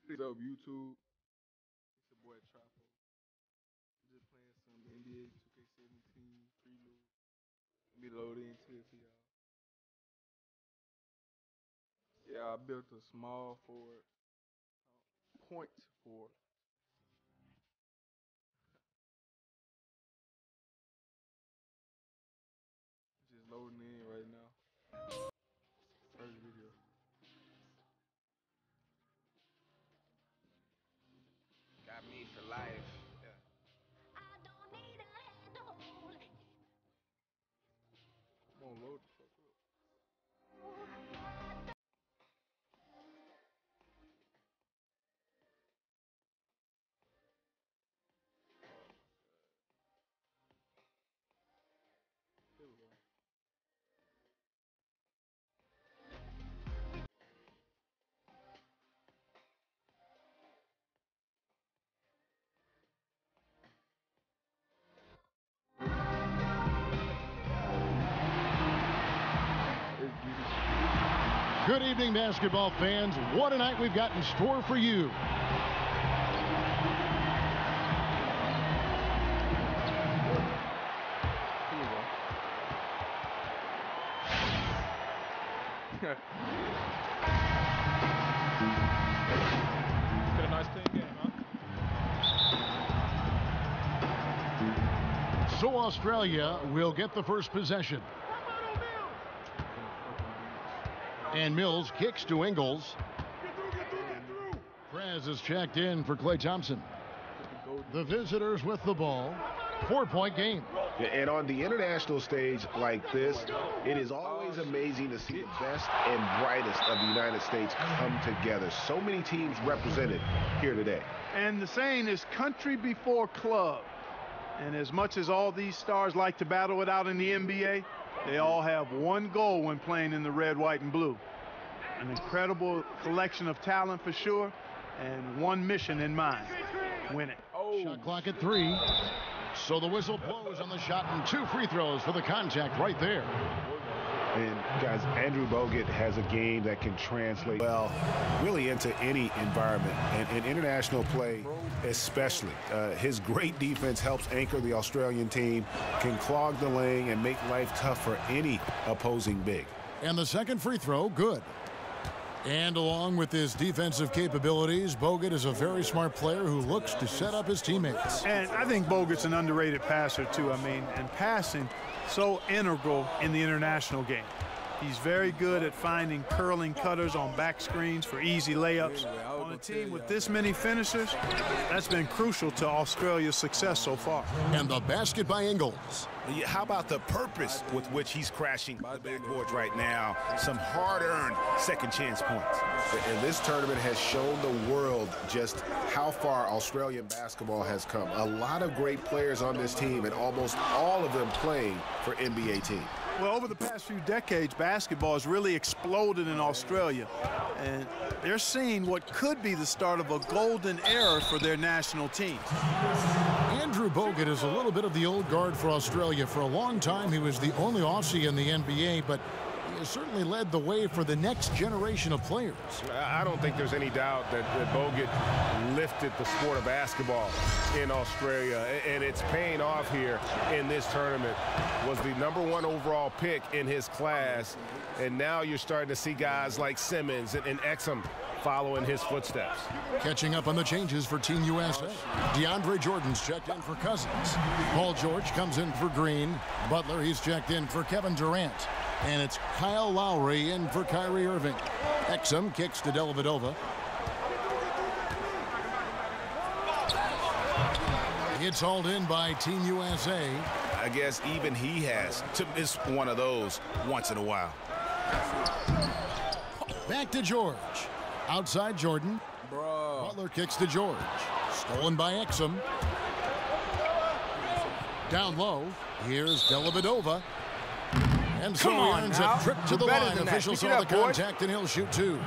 What's up, YouTube? It's your boy Trappo. Just playing some NBA 2k17 Prelude. Let me load into it for y'all. Yeah, I built a small forward, point forward. Just loading in right now. First video. Got me for life. Yeah. Come on, load the fuck up. Here we go. It's beautiful. Good evening, basketball fans. What a night we've got in store for you. Here we go. Got a nice clean game, huh? So Australia will get the first possession. And Mills kicks to Ingles. Prez is checked in for Klay Thompson. The visitors with the ball. 4-point game. And on the international stage like this, it is always amazing to see the best and brightest of the United States come together. So many teams represented here today. And the saying is country before club. And as much as all these stars like to battle it out in the NBA, they all have one goal when playing in the red, white, and blue. An incredible collection of talent for sure, and one mission in mind: win it. Shot clock at 3. So the whistle blows on the shot and 2 free throws for the contact right there. And guys, Andrew Bogut has a game that can translate well really into any environment, and in international play especially. His great defense helps anchor the Australian team, can clog the lane and make life tough for any opposing big. And the second free throw, good. And along with his defensive capabilities, Bogut is a very smart player who looks to set up his teammates. And I think Bogut's an underrated passer too. I mean, and passing so integral in the international game. He's very good at finding curling cutters on back screens for easy layups. On a team with this many finishers, that's been crucial to Australia's success so far. And the basket by Ingles. How about the purpose with which he's crashing the backboards right now? Some hard-earned second chance points. And this tournament has shown the world just how far Australian basketball has come. A lot of great players on this team, and almost all of them playing for NBA teams. Well, over the past few decades, basketball has really exploded in Australia. And they're seeing what could be the start of a golden era for their national team. Andrew Bogut is a little bit of the old guard for Australia. For a long time, he was the only Aussie in the NBA, but he has certainly led the way for the next generation of players. I don't think there's any doubt that Bogut lifted the sport of basketball in Australia, and it's paying off here in this tournament. Was the #1 overall pick in his class, and now you're starting to see guys like Simmons and Exum following his footsteps. Catching up on the changes for Team USA. DeAndre Jordan's checked in for Cousins. Paul George comes in for Green. Butler, he's checked in for Kevin Durant. And it's Kyle Lowry in for Kyrie Irving. Exum kicks to Dellavedova. It's hauled in by Team USA. I guess even he has to miss one of those once in a while. Back to George. Outside Jordan. Butler kicks to George. Stolen by Exum. Down low. Here's Dellavedova. And so he earns a trip to the line. Officials saw the contact, and he'll shoot 2.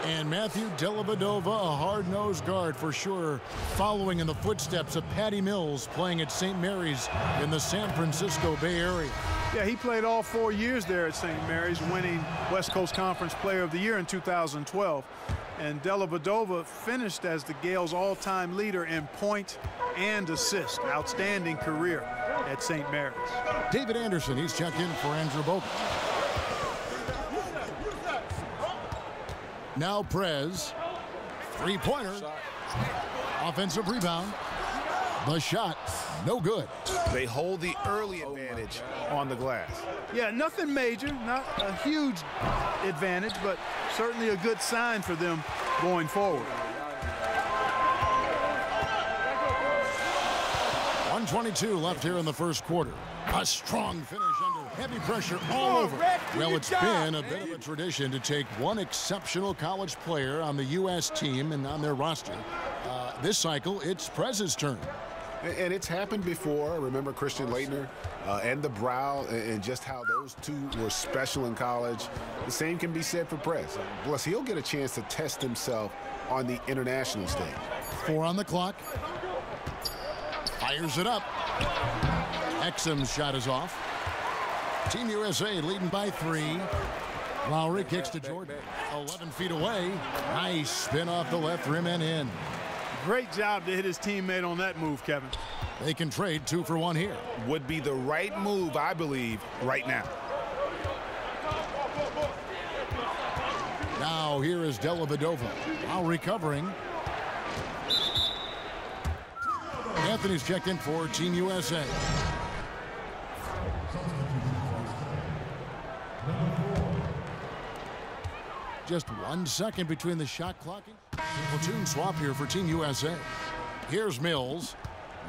And Matthew Dellavedova, a hard-nosed guard for sure, following in the footsteps of Patty Mills, playing at St. Mary's in the San Francisco Bay Area. Yeah, he played all 4 years there at St. Mary's, winning West Coast Conference Player of the Year in 2012. And Dellavedova finished as the Gales' all-time leader in point and assist. Outstanding career at St. Mary's. David Anderson, he's checked in for Andrew Bogut. Now Prez, three-pointer, offensive rebound. The shot, no good. They hold the early advantage on the glass. Yeah, nothing major, not a huge advantage, but certainly a good sign for them going forward. 1:22 left here in the first quarter. A strong finish under heavy pressure all over. Well, it's been a bit of a tradition to take one exceptional college player on the U.S. team and on their roster. This cycle, it's Prez's turn. And it's happened before. Remember Christian Laettner and the Brow, and just how those two were special in college. The same can be said for Prez. Plus, he'll get a chance to test himself on the international stage. 4 on the clock. Fires it up. Exum's shot is off. Team USA leading by 3. Lowry kicks to Jordan. 11 feet away. Nice spin off the left rim and in. Great job to hit his teammate on that move, Kevin. They can trade 2 for 1 here. Would be the right move, I believe, right now. Now here is Dellavedova. While recovering. Anthony's checked in for Team USA. Just 1 second between the shot clocking. Platoon swap here for Team USA. Here's Mills,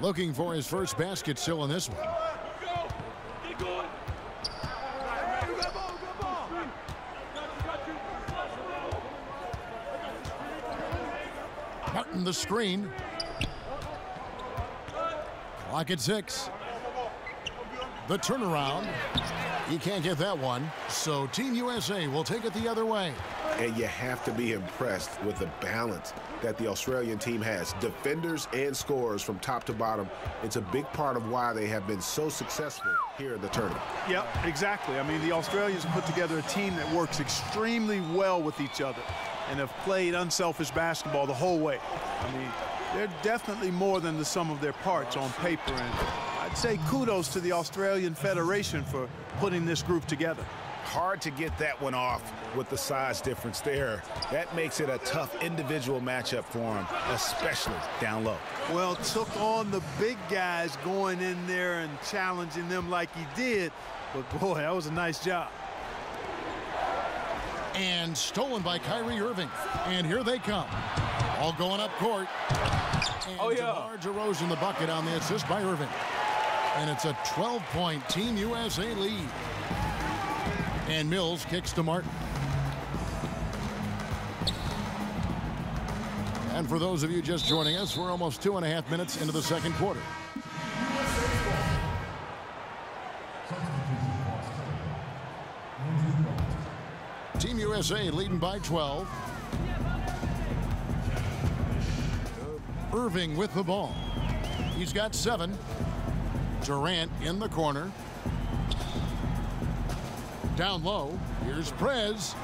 looking for his first basket still in this one. Martin the screen. Clock at 6. The turnaround. He can't get that one, so Team USA will take it the other way. And you have to be impressed with the balance that the Australian team has. Defenders and scorers from top to bottom. It's a big part of why they have been so successful here in the tournament. Yep, exactly. I mean, the Australians put together a team that works extremely well with each other and have played unselfish basketball the whole way. I mean, they're definitely more than the sum of their parts on paper, and I'd say kudos to the Australian Federation for putting this group together. Hard to get that one off with the size difference there. That makes it a tough individual matchup for him, especially down low. Well, took on the big guys going in there and challenging them like he did, but boy, that was a nice job. And stolen by Kyrie Irving. And here they come. All going up court. And DeMar DeRozan the bucket on the assist by Irving. And it's a 12-point Team USA lead. And Mills kicks to Martin. And for those of you just joining us, we're almost 2.5 minutes into the second quarter. Team USA leading by 12. Irving with the ball. He's got 7. Durant in the corner. Down low, here's Prez.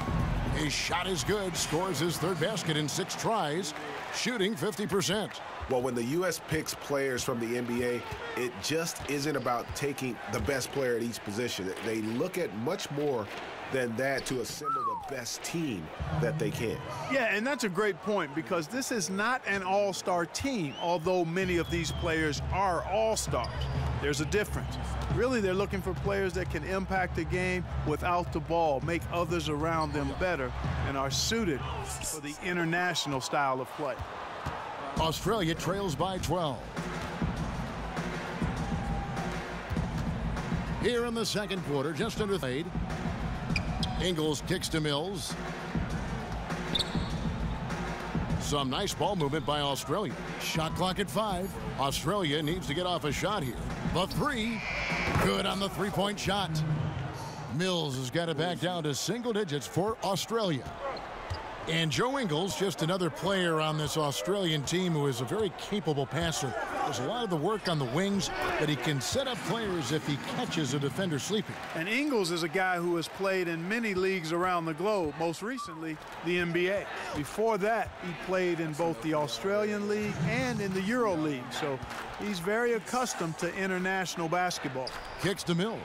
His shot is good, scores his 3rd basket in 6 tries, shooting 50%. Well, when the U.S. picks players from the NBA, it just isn't about taking the best player at each position. They look at much more than that to assemble the best team that they can. Yeah, and that's a great point, because this is not an all-star team, although many of these players are all-stars. There's a difference. Really, they're looking for players that can impact the game without the ball, make others around them better, and are suited for the international style of play. Australia trails by 12. Here in the second quarter, just under 8. Ingles kicks to Mills. Some nice ball movement by Australia. Shot clock at 5. Australia needs to get off a shot here. The 3, good on the 3-point shot. Mills has got it back down to single digits for Australia. And Joe Ingles, just another player on this Australian team who is a very capable passer. Does a lot of the work on the wings, but he can set up players if he catches a defender sleeping. And Ingles is a guy who has played in many leagues around the globe, most recently the NBA. Before that, he played in both the Australian League and in the Euro League, so he's very accustomed to international basketball. Kicks to Mills.